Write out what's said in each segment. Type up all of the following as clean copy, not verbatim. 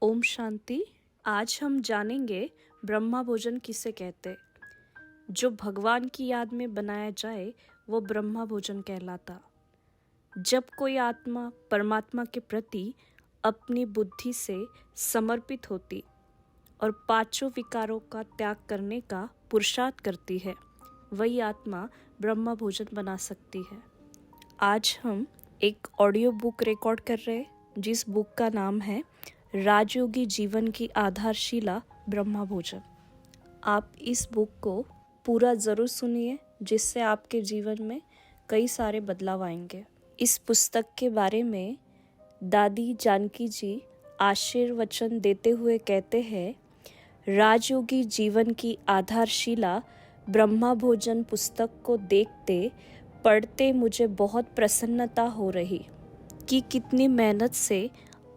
ओम शांति। आज हम जानेंगे ब्रह्मा भोजन किसे कहते। जो भगवान की याद में बनाया जाए वो ब्रह्मा भोजन कहलाता। जब कोई आत्मा परमात्मा के प्रति अपनी बुद्धि से समर्पित होती और पांचों विकारों का त्याग करने का पुरुषार्थ करती है, वही आत्मा ब्रह्मा भोजन बना सकती है। आज हम एक ऑडियो बुक रिकॉर्ड कर रहे हैं जिस बुक का नाम है राजयोगी जीवन की आधारशिला ब्रह्मा भोजन। आप इस बुक को पूरा ज़रूर सुनिए जिससे आपके जीवन में कई सारे बदलाव आएंगे। इस पुस्तक के बारे में दादी जानकी जी आशीर्वचन देते हुए कहते हैं, राजयोगी जीवन की आधारशिला ब्रह्मा भोजन पुस्तक को देखते पढ़ते मुझे बहुत प्रसन्नता हो रही कि कितनी मेहनत से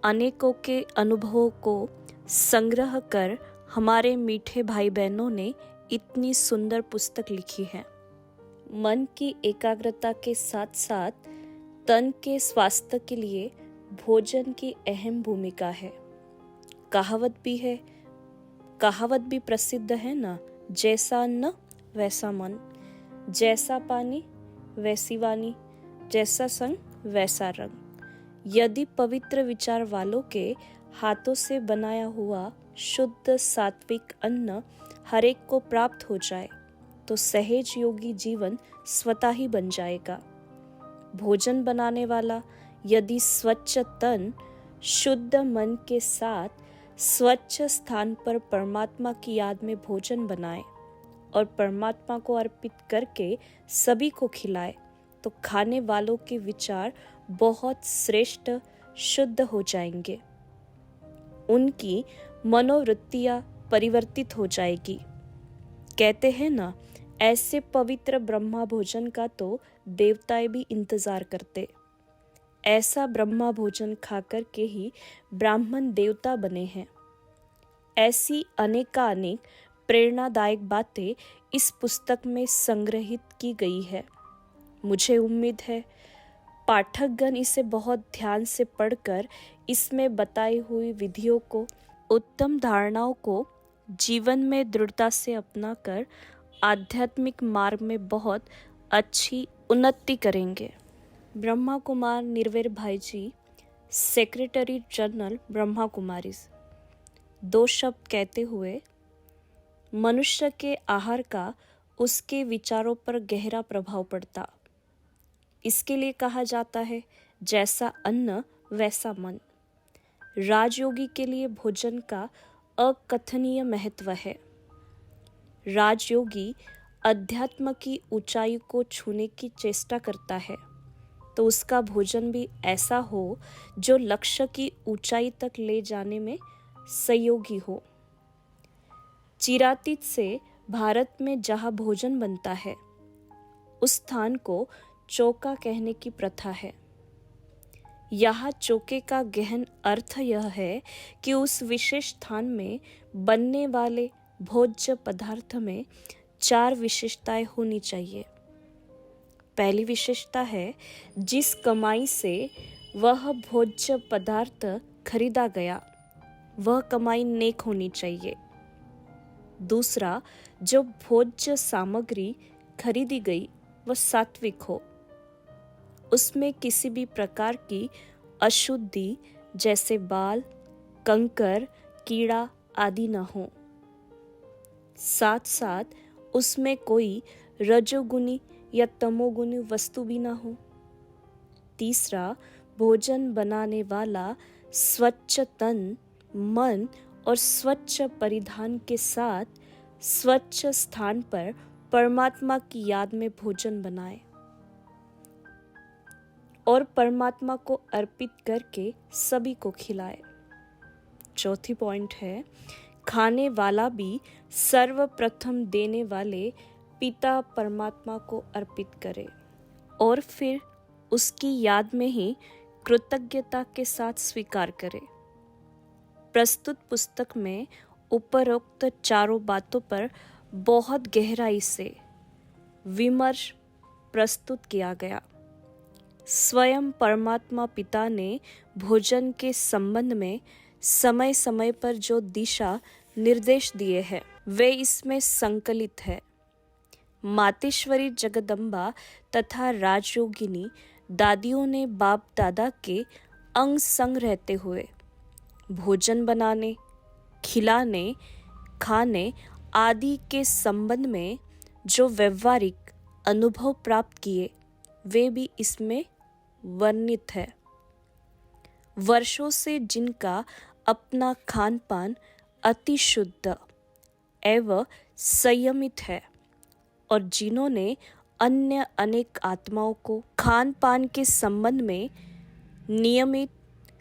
अनेकों के अनुभवों को संग्रह कर हमारे मीठे भाई बहनों ने इतनी सुंदर पुस्तक लिखी है। मन की एकाग्रता के साथ साथ तन के स्वास्थ्य के लिए भोजन की अहम भूमिका है। कहावत भी प्रसिद्ध है ना, जैसा अन्न वैसा मन, जैसा पानी वैसी वाणी, जैसा संग वैसा रंग। यदि पवित्र विचार वालों के हाथों से बनाया हुआ शुद्ध सात्विक अन्न हरेक को प्राप्त हो जाए तो सहज योगी जीवन स्वतः ही बन जाएगा। भोजन बनाने वाला यदि स्वच्छ तन शुद्ध मन के साथ स्वच्छ स्थान पर परमात्मा की याद में भोजन बनाए और परमात्मा को अर्पित करके सभी को खिलाए तो खाने वालों के विचार बहुत श्रेष्ठ शुद्ध हो जाएंगे। उनकी मनोवृत्तियां परिवर्तित हो जाएगी। कहते हैं ना, ऐसे पवित्र ब्रह्मा भोजन का तो देवताएं भी इंतजार करते। ऐसा ब्रह्मा भोजन खाकर के ही ब्राह्मण देवता बने हैं। ऐसी अनेकानेक प्रेरणादायक बातें इस पुस्तक में संग्रहित की गई है। मुझे उम्मीद है पाठकगण इसे बहुत ध्यान से पढ़कर इसमें बताई हुई विधियों को, उत्तम धारणाओं को जीवन में दृढ़ता से अपनाकर आध्यात्मिक मार्ग में बहुत अच्छी उन्नति करेंगे। ब्रह्मा कुमार निर्वैर भाई जी, सेक्रेटरी जनरल ब्रह्मा कुमारीज, दो शब्द कहते हुए मनुष्य के आहार का उसके विचारों पर गहरा प्रभाव पड़ता। इसके लिए कहा जाता है, जैसा अन्न वैसा मन। राजयोगी के लिए भोजन का अकथनीय महत्व है। राजयोगी अध्यात्म की ऊंचाई को छूने की चेष्टा करता है तो उसका भोजन भी ऐसा हो जो लक्ष्य की ऊंचाई तक ले जाने में सहयोगी हो। चिरातीत से भारत में जहाँ भोजन बनता है उस स्थान को चौका कहने की प्रथा है। यहाँ चौके का गहन अर्थ यह है कि उस विशेष स्थान में बनने वाले भोज्य पदार्थ में 4 विशेषताएं होनी चाहिए। पहली विशेषता है, जिस कमाई से वह भोज्य पदार्थ खरीदा गया वह कमाई नेक होनी चाहिए। दूसरा, जो भोज्य सामग्री खरीदी गई वह सात्विक हो, उसमें किसी भी प्रकार की अशुद्धि जैसे बाल, कंकर, कीड़ा आदि न हो। साथ साथ उसमें कोई रजोगुनी या तमोगुनी वस्तु भी न हो। तीसरा, भोजन बनाने वाला स्वच्छ तन, मन और स्वच्छ परिधान के साथ स्वच्छ स्थान पर परमात्मा की याद में भोजन बनाए और परमात्मा को अर्पित करके सभी को खिलाए। चौथी पॉइंट है, खाने वाला भी सर्वप्रथम देने वाले पिता परमात्मा को अर्पित करे और फिर उसकी याद में ही कृतज्ञता के साथ स्वीकार करे। प्रस्तुत पुस्तक में उपरोक्त चारों बातों पर बहुत गहराई से विमर्श प्रस्तुत किया गया। स्वयं परमात्मा पिता ने भोजन के संबंध में समय समय पर जो दिशा निर्देश दिए हैं वे इसमें संकलित है। मातेश्वरी जगदम्बा तथा राजयोगिनी दादियों ने बाप दादा के अंग संग रहते हुए भोजन बनाने, खिलाने, खाने आदि के संबंध में जो व्यवहारिक अनुभव प्राप्त किए वे भी इसमें वर्णित है। वर्षों से जिनका अपना खान पान अति शुद्ध एवं संयमित है और जिन्होंने अन्य अनेक आत्माओं को खान पान के संबंध में नियमित,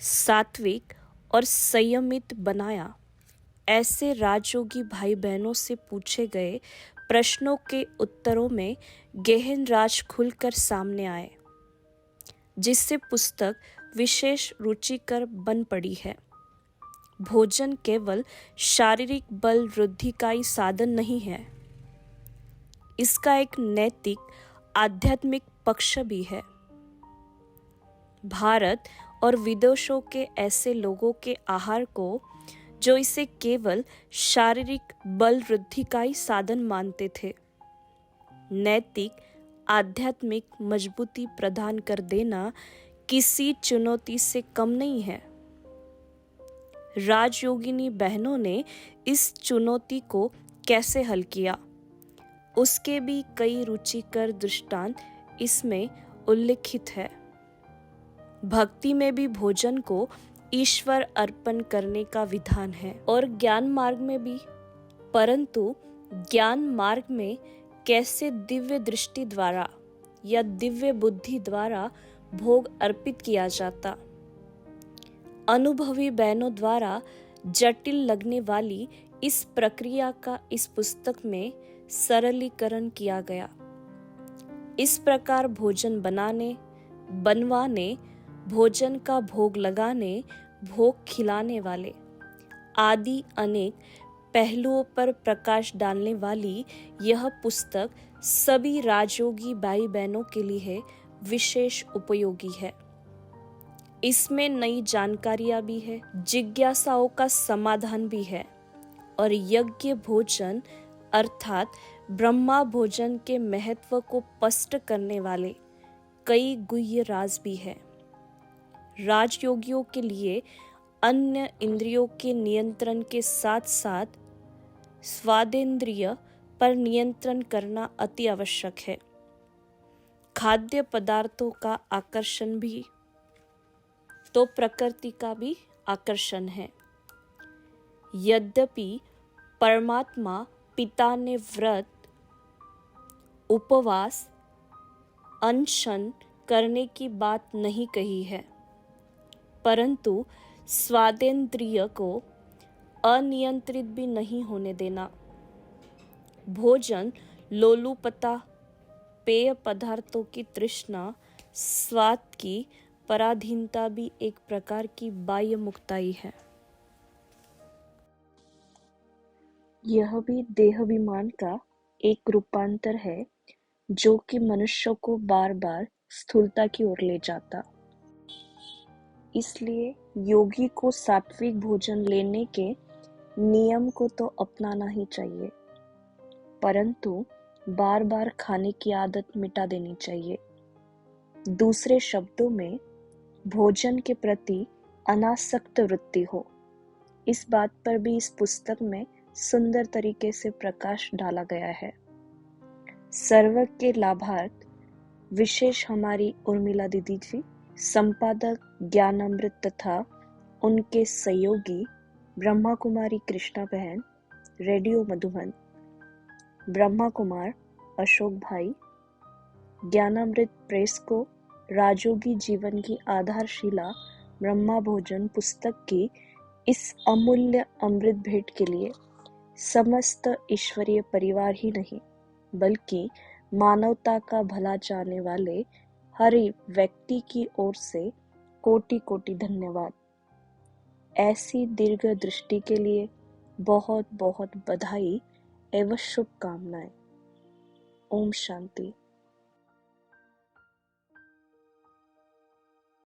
सात्विक और संयमित बनाया, ऐसे राजयोगी भाई बहनों से पूछे गए प्रश्नों के उत्तरों में गहन राज खुलकर सामने आए, जिससे पुस्तक विशेष रुचिकर बन पड़ी है। भोजन केवल शारीरिक बल वृद्धि का ही साधन नहीं है, इसका एक नैतिक आध्यात्मिक पक्ष भी है। भारत और विदेशों के ऐसे लोगों के आहार को जो इसे केवल शारीरिक बल वृद्धि का ही साधन मानते थे, नैतिक आध्यात्मिक मजबूती प्रदान कर देना किसी चुनौती से कम नहीं है। राजयोगिनी बहनों ने इस चुनौती को कैसे हल किया, उसके भी कई रुचिकर दृष्टांत इसमें उल्लिखित है। भक्ति में भी भोजन को ईश्वर अर्पण करने का विधान है और ज्ञान मार्ग में भी, परंतु ज्ञान मार्ग में कैसे दिव्य दृष्टि द्वारा या दिव्य बुद्धि द्वारा भोग अर्पित किया जाता। अनुभवी बहनों द्वारा जटिल लगने वाली इस प्रक्रिया का इस पुस्तक में सरलीकरण किया गया। इस प्रकार भोजन बनाने, बनवाने, भोजन का भोग लगाने, भोग खिलाने वाले आदि अनेक पहलुओं पर प्रकाश डालने वाली यह पुस्तक सभी राजयोगी भाई बहनों के लिए विशेष उपयोगी है। इसमें नई जानकारियां भी है, जिज्ञासाओं का समाधान भी है और यज्ञ भोजन अर्थात ब्रह्मा भोजन के महत्व को स्पष्ट करने वाले कई गुह्य राज भी है। राजयोगियों के लिए अन्य इंद्रियों के नियंत्रण के साथ साथ स्वादेंद्रिय पर नियंत्रण करना अति आवश्यक है। खाद्य पदार्थों का आकर्षण भी तो प्रकृति का भी आकर्षण है। यद्यपि परमात्मा पिता ने व्रत, उपवास, अनशन करने की बात नहीं कही है, परंतु स्वादेंद्रिय को अनियंत्रित भी नहीं होने देना। भोजन, लोलुपता, पेय पदार्थों की तृष्णा, स्वाद की पराधीनता भी एक प्रकार की बाह्य मुक्ताई है। यह भी देहाभिमान का एक रूपांतर है जो कि मनुष्य को बार बार स्थूलता की ओर ले जाता। इसलिए योगी को सात्विक भोजन लेने के नियम को तो अपनाना ही चाहिए, परंतु बार बार खाने की आदत मिटा देनी चाहिए। दूसरे शब्दों में भोजन के प्रति अनासक्त वृत्ति हो। इस बात पर भी इस पुस्तक में सुंदर तरीके से प्रकाश डाला गया है। सर्व के लाभार्थ विशेष हमारी उर्मिला दीदी जी, संपादक ज्ञानामृत तथा उनके सहयोगी ब्रह्मा कुमारी कृष्णा बहन, रेडियो मधुबन, ब्रह्मा कुमार अशोक भाई, ज्ञानामृत प्रेस को राजयोगी जीवन की आधारशिला ब्रह्मा भोजन पुस्तक की इस अमूल्य अमृत भेंट के लिए समस्त ईश्वरीय परिवार ही नहीं बल्कि मानवता का भला चाहने वाले हर व्यक्ति की ओर से कोटि कोटि धन्यवाद। ऐसी दीर्घ दृष्टि के लिए बहुत बहुत बधाई एवं शुभकामनाएं। ओम शांति।